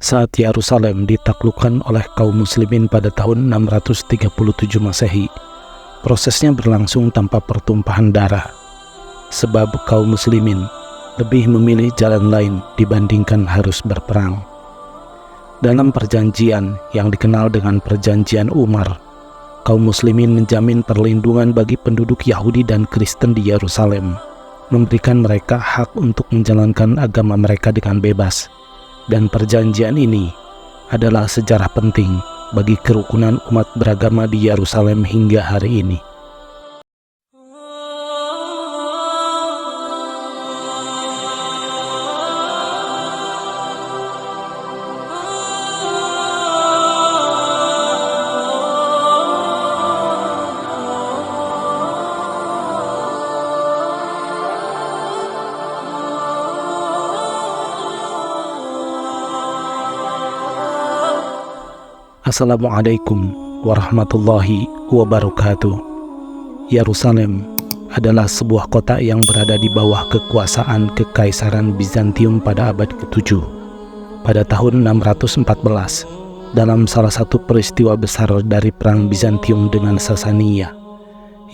saat Yerusalem ditaklukkan oleh kaum muslimin pada tahun 637 Masehi. Prosesnya berlangsung tanpa pertumpahan darah, sebab kaum muslimin lebih memilih jalan lain dibandingkan harus berperang. Dalam perjanjian yang dikenal dengan Perjanjian Umar, kaum muslimin menjamin perlindungan bagi penduduk Yahudi dan Kristen di Yerusalem, memberikan mereka hak untuk menjalankan agama mereka dengan bebas. Dan perjanjian ini adalah sejarah penting bagi kerukunan umat beragama di Yerusalem hingga hari ini. Assalamualaikum warahmatullahi wabarakatuh. Yerusalem adalah sebuah kota yang berada di bawah kekuasaan Kekaisaran Bizantium pada abad ke-7. Pada tahun 614, dalam salah satu peristiwa besar dari perang Bizantium dengan Sasania,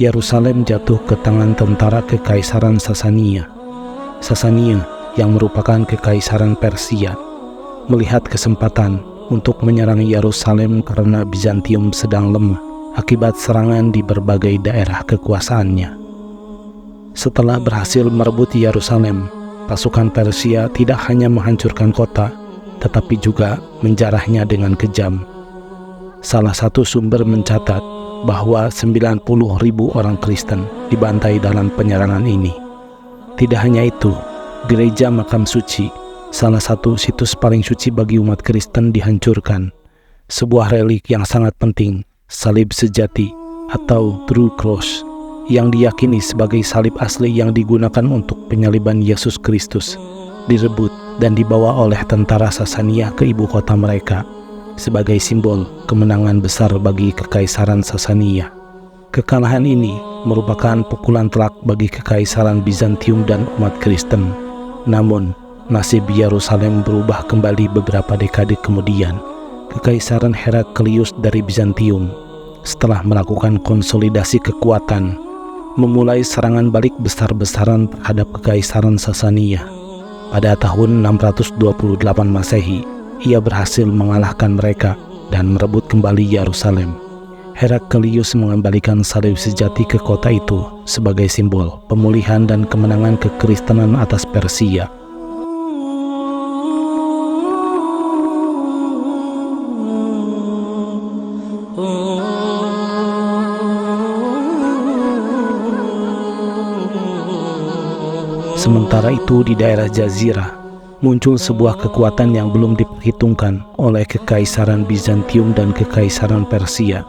Yerusalem jatuh ke tangan tentara Kekaisaran Sasania. Sasania, yang merupakan Kekaisaran Persia, melihat kesempatan untuk menyerang Yerusalem karena Bizantium sedang lemah akibat serangan di berbagai daerah kekuasaannya. Setelah berhasil merebut Yerusalem, pasukan Persia tidak hanya menghancurkan kota, tetapi juga menjarahnya dengan kejam. Salah satu sumber mencatat bahwa 90.000 orang Kristen dibantai dalam penyerangan ini. Tidak hanya itu, gereja Makam Suci, salah satu situs paling suci bagi umat Kristen, dihancurkan. Sebuah relik yang sangat penting, salib sejati atau true cross, yang diyakini sebagai salib asli yang digunakan untuk penyaliban Yesus Kristus, direbut dan dibawa oleh tentara Sasania ke ibu kota mereka sebagai simbol kemenangan besar bagi Kekaisaran Sasania. Kekalahan ini merupakan pukulan telak bagi Kekaisaran Bizantium dan umat Kristen. Namun, nasib Yerusalem berubah kembali beberapa dekade kemudian. Kekaisaran Heraklius dari Bizantium, setelah melakukan konsolidasi kekuatan, memulai serangan balik besar-besaran terhadap Kekaisaran Sasania. Pada tahun 628 Masehi, ia berhasil mengalahkan mereka dan merebut kembali Yerusalem. Heraklius mengembalikan salib sejati ke kota itu sebagai simbol pemulihan dan kemenangan kekristenan atas Persia. Sementara itu di daerah Jazirah, muncul sebuah kekuatan yang belum diperhitungkan oleh Kekaisaran Bizantium dan Kekaisaran Persia.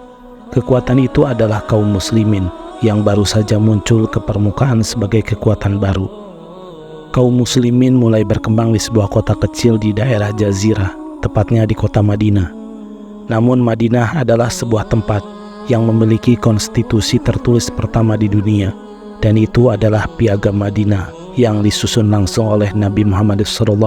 Kekuatan itu adalah kaum muslimin yang baru saja muncul ke permukaan sebagai kekuatan baru. Kaum muslimin mulai berkembang di sebuah kota kecil di daerah Jazirah, tepatnya di kota Madinah. Namun Madinah adalah sebuah tempat yang memiliki konstitusi tertulis pertama di dunia, dan itu adalah Piagam Madinah yang disusun langsung oleh Nabi Muhammad SAW.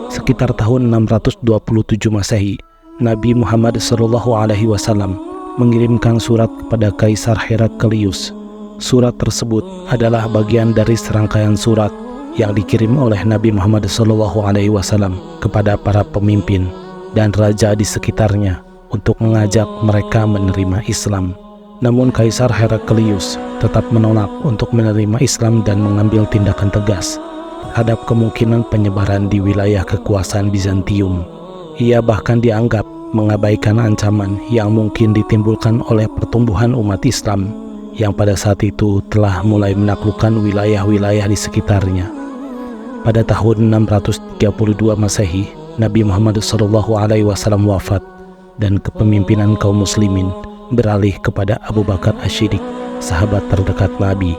Sekitar tahun 627 Masehi, Nabi Muhammad SAW mengirimkan surat kepada Kaisar Heraklius. Surat tersebut adalah bagian dari serangkaian surat yang dikirim oleh Nabi Muhammad SAW kepada para pemimpin dan raja di sekitarnya untuk mengajak mereka menerima Islam. Namun Kaisar Heraklius tetap menolak untuk menerima Islam dan mengambil tindakan tegas terhadap kemungkinan penyebaran di wilayah kekuasaan Bizantium. Ia bahkan dianggap mengabaikan ancaman yang mungkin ditimbulkan oleh pertumbuhan umat Islam yang pada saat itu telah mulai menaklukkan wilayah-wilayah di sekitarnya. Pada tahun 632 Masehi, Nabi Muhammad SAW wafat dan kepemimpinan kaum muslimin beralih kepada Abu Bakar As-Siddiq, sahabat terdekat Nabi.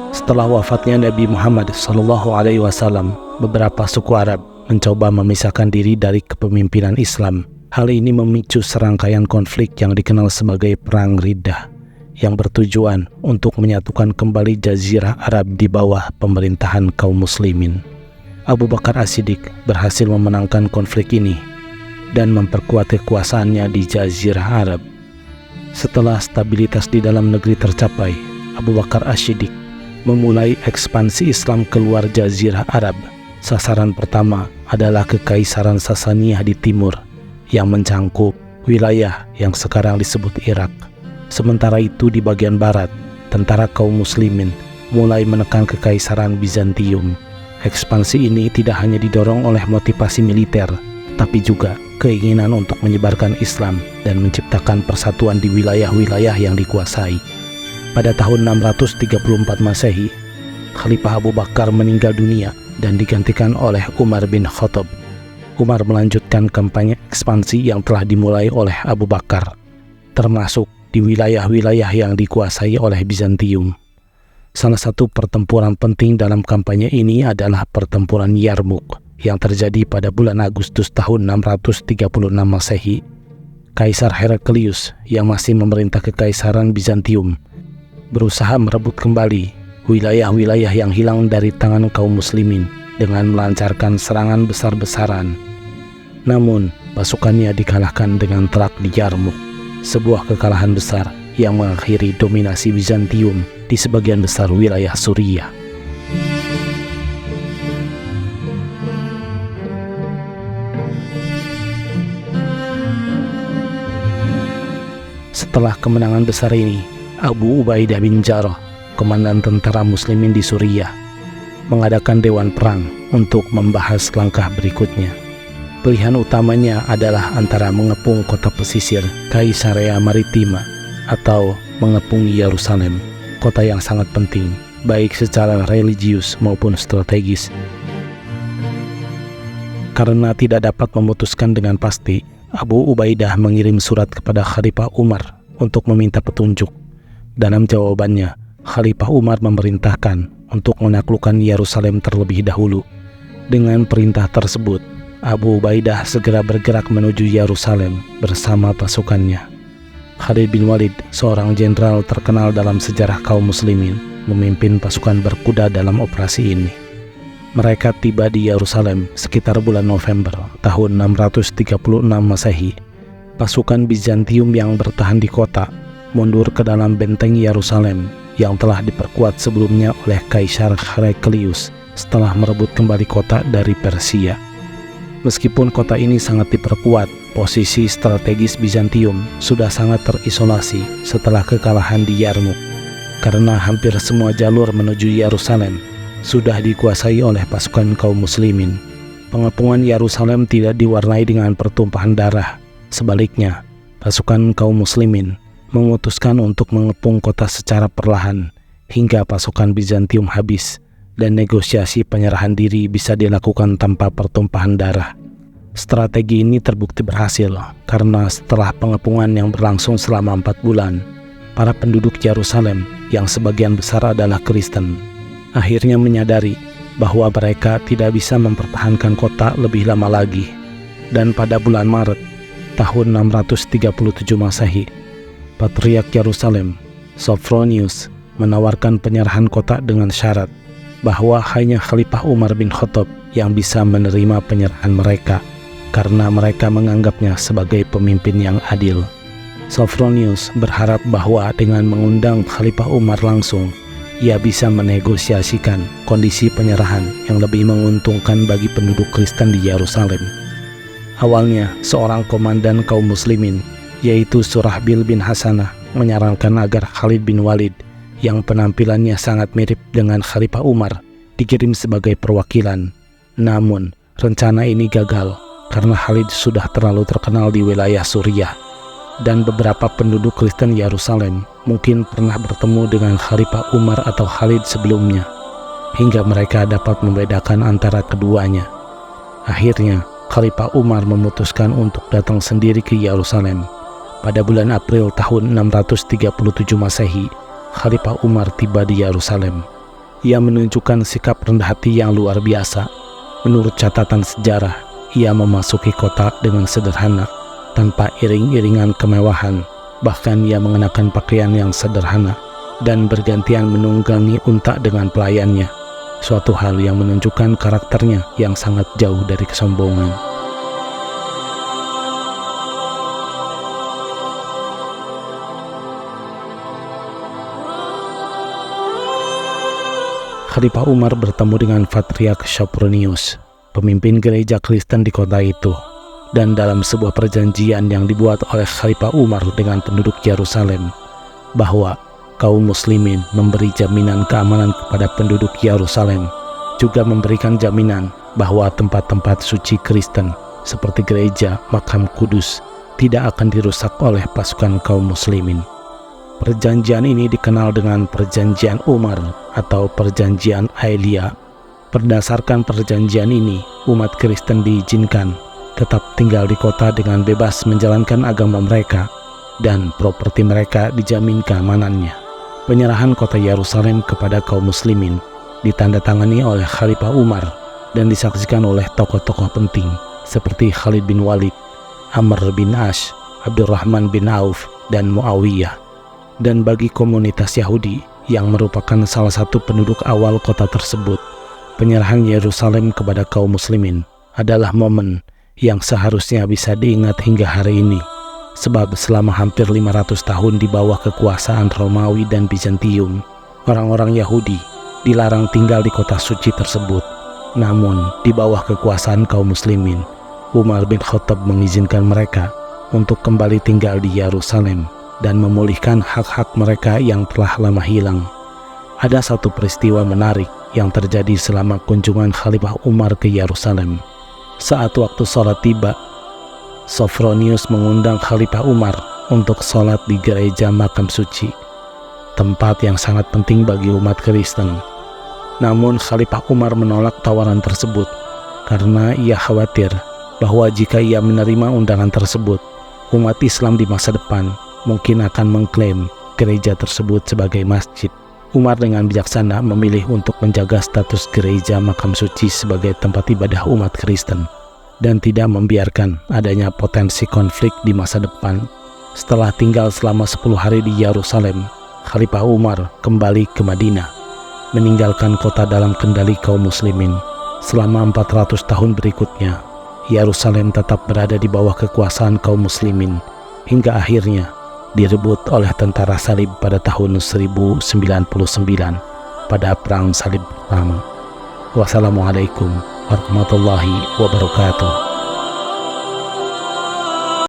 Setelah wafatnya Nabi Muhammad SAW, beberapa suku Arab mencoba memisahkan diri dari kepemimpinan Islam Hal ini memicu serangkaian konflik yang dikenal sebagai Perang Riddah, yang bertujuan untuk menyatukan kembali Jazirah Arab di bawah pemerintahan kaum muslimin. Abu Bakar As-Siddiq berhasil memenangkan konflik ini dan memperkuat kekuasaannya di Jazirah Arab. Setelah stabilitas di dalam negeri tercapai, Abu Bakar As-Siddiq memulai ekspansi Islam keluar Jazirah Arab. Sasaran pertama adalah Kekaisaran Sasaniyah di timur, yang mencangkup wilayah yang sekarang disebut Irak. Sementara itu di bagian barat, tentara kaum muslimin mulai menekan Kekaisaran Bizantium. Ekspansi ini tidak hanya didorong oleh motivasi militer, tapi juga keinginan untuk menyebarkan Islam dan menciptakan persatuan di wilayah-wilayah yang dikuasai. Pada tahun 634 Masehi, Khalifah Abu Bakar meninggal dunia dan digantikan oleh Umar bin Khattab. Umar melanjutkan kampanye ekspansi yang telah dimulai oleh Abu Bakar, termasuk di wilayah-wilayah yang dikuasai oleh Bizantium. Salah satu pertempuran penting dalam kampanye ini adalah pertempuran Yarmuk yang terjadi pada bulan Agustus tahun 636 Masehi. Kaisar Heraklius yang masih memerintah Kekaisaran Bizantium berusaha merebut kembali wilayah-wilayah yang hilang dari tangan kaum muslimin dengan melancarkan serangan besar-besaran. Namun, pasukannya dikalahkan dengan telak di Yarmuk, sebuah kekalahan besar yang mengakhiri dominasi Bizantium di sebagian besar wilayah Suriah. Setelah kemenangan besar ini, Abu Ubaidah bin Jarrah, komandan tentara muslimin di Suriah, mengadakan dewan perang untuk membahas langkah berikutnya. Pilihan utamanya adalah antara mengepung kota pesisir Kaisarea Maritima atau mengepung Yerusalem, kota yang sangat penting baik secara religius maupun strategis. Karena tidak dapat memutuskan dengan pasti, Abu Ubaidah mengirim surat kepada Khalifah Umar untuk meminta petunjuk. Dalam jawabannya, Khalifah Umar memerintahkan untuk menaklukkan Yerusalem terlebih dahulu. Dengan perintah tersebut, Abu Ubaidah segera bergerak menuju Yerusalem bersama pasukannya. Khalid bin Walid, seorang jenderal terkenal dalam sejarah kaum muslimin, memimpin pasukan berkuda dalam operasi ini. Mereka tiba di Yerusalem sekitar bulan November tahun 636 Masehi. Pasukan Bizantium yang bertahan di kota mundur ke dalam benteng Yerusalem yang telah diperkuat sebelumnya oleh Kaisar Heraklius setelah merebut kembali kota dari Persia. Meskipun kota ini sangat diperkuat, posisi strategis Bizantium sudah sangat terisolasi setelah kekalahan di Yarmuk, karena hampir semua jalur menuju Yerusalem sudah dikuasai oleh pasukan kaum muslimin. Pengepungan Yerusalem tidak diwarnai dengan pertumpahan darah. Sebaliknya, pasukan kaum muslimin memutuskan untuk mengepung kota secara perlahan hingga pasukan Bizantium habis dan negosiasi penyerahan diri bisa dilakukan tanpa pertumpahan darah. Strategi ini terbukti berhasil karena setelah pengepungan yang berlangsung selama 4 bulan, para penduduk Yerusalem yang sebagian besar adalah Kristen akhirnya menyadari bahwa mereka tidak bisa mempertahankan kota lebih lama lagi. Dan pada bulan Maret tahun 637 Masehi, Patriark Yerusalem, Sophronius, menawarkan penyerahan kota dengan syarat bahwa hanya Khalifah Umar bin Khattab yang bisa menerima penyerahan mereka karena mereka menganggapnya sebagai pemimpin yang adil. Sophronius berharap bahwa dengan mengundang Khalifah Umar langsung, ia bisa menegosiasikan kondisi penyerahan yang lebih menguntungkan bagi penduduk Kristen di Yerusalem. Awalnya, seorang komandan kaum muslimin, yaitu Surahbil bin Hasanah, menyarankan agar Khalid bin Walid yang penampilannya sangat mirip dengan Khalifah Umar dikirim sebagai perwakilan. Namun, rencana ini gagal karena Khalid sudah terlalu terkenal di wilayah Suriah dan beberapa penduduk Kristen Yerusalem mungkin pernah bertemu dengan Khalifah Umar atau Khalid sebelumnya, hingga mereka dapat membedakan antara keduanya. Akhirnya, Khalifah Umar memutuskan untuk datang sendiri ke Yerusalem. Pada bulan April tahun 637 Masehi, Khalifah Umar tiba di Yerusalem. Ia menunjukkan sikap rendah hati yang luar biasa. Menurut catatan sejarah, ia memasuki kota dengan sederhana, tanpa iring-iringan kemewahan. Bahkan ia mengenakan pakaian yang sederhana dan bergantian menunggangi unta dengan pelayannya, suatu hal yang menunjukkan karakternya yang sangat jauh dari kesombongan. Khalifah Umar bertemu dengan Patriark Sophronius, pemimpin gereja Kristen di kota itu, dan dalam sebuah perjanjian yang dibuat oleh Khalifah Umar dengan penduduk Yerusalem, bahwa kaum muslimin memberi jaminan keamanan kepada penduduk Yerusalem, juga memberikan jaminan bahwa tempat-tempat suci Kristen seperti gereja, makam kudus tidak akan dirusak oleh pasukan kaum muslimin. Perjanjian ini dikenal dengan Perjanjian Umar atau Perjanjian Ailia. Berdasarkan perjanjian ini, umat Kristen diizinkan tetap tinggal di kota dengan bebas menjalankan agama mereka, dan properti mereka dijamin keamanannya. Penyerahan kota Yerusalem kepada kaum muslimin ditandatangani oleh Khalifah Umar dan disaksikan oleh tokoh-tokoh penting seperti Khalid bin Walid, Amr bin Ash, Abdurrahman bin Auf, dan Muawiyah. Dan bagi komunitas Yahudi yang merupakan salah satu penduduk awal kota tersebut, penyerahan Yerusalem kepada kaum muslimin adalah momen yang seharusnya bisa diingat hingga hari ini, sebab selama hampir 500 tahun di bawah kekuasaan Romawi dan Bizantium, orang-orang Yahudi dilarang tinggal di kota suci tersebut. Namun di bawah kekuasaan kaum muslimin, Umar bin Khattab mengizinkan mereka untuk kembali tinggal di Yerusalem dan memulihkan hak-hak mereka yang telah lama hilang. Ada satu peristiwa menarik yang terjadi selama kunjungan Khalifah Umar ke Yerusalem. Saat waktu sholat tiba, Sophronius mengundang Khalifah Umar untuk sholat di gereja makam suci, tempat yang sangat penting bagi umat Kristen. Namun Khalifah Umar menolak tawaran tersebut karena ia khawatir bahwa jika ia menerima undangan tersebut, umat Islam di masa depan mungkin akan mengklaim gereja tersebut sebagai masjid. Umar dengan bijaksana memilih untuk menjaga status gereja makam suci sebagai tempat ibadah umat Kristen dan tidak membiarkan adanya potensi konflik di masa depan. Setelah tinggal selama 10 hari di Yerusalem, Khalifah Umar kembali ke Madinah, meninggalkan kota dalam kendali kaum muslimin. Selama 400 tahun berikutnya, Yerusalem tetap berada di bawah kekuasaan kaum muslimin hingga akhirnya direbut oleh tentara salib pada tahun 1099 pada Perang Salib pertama. Wassalamualaikum warahmatullahi wabarakatuh.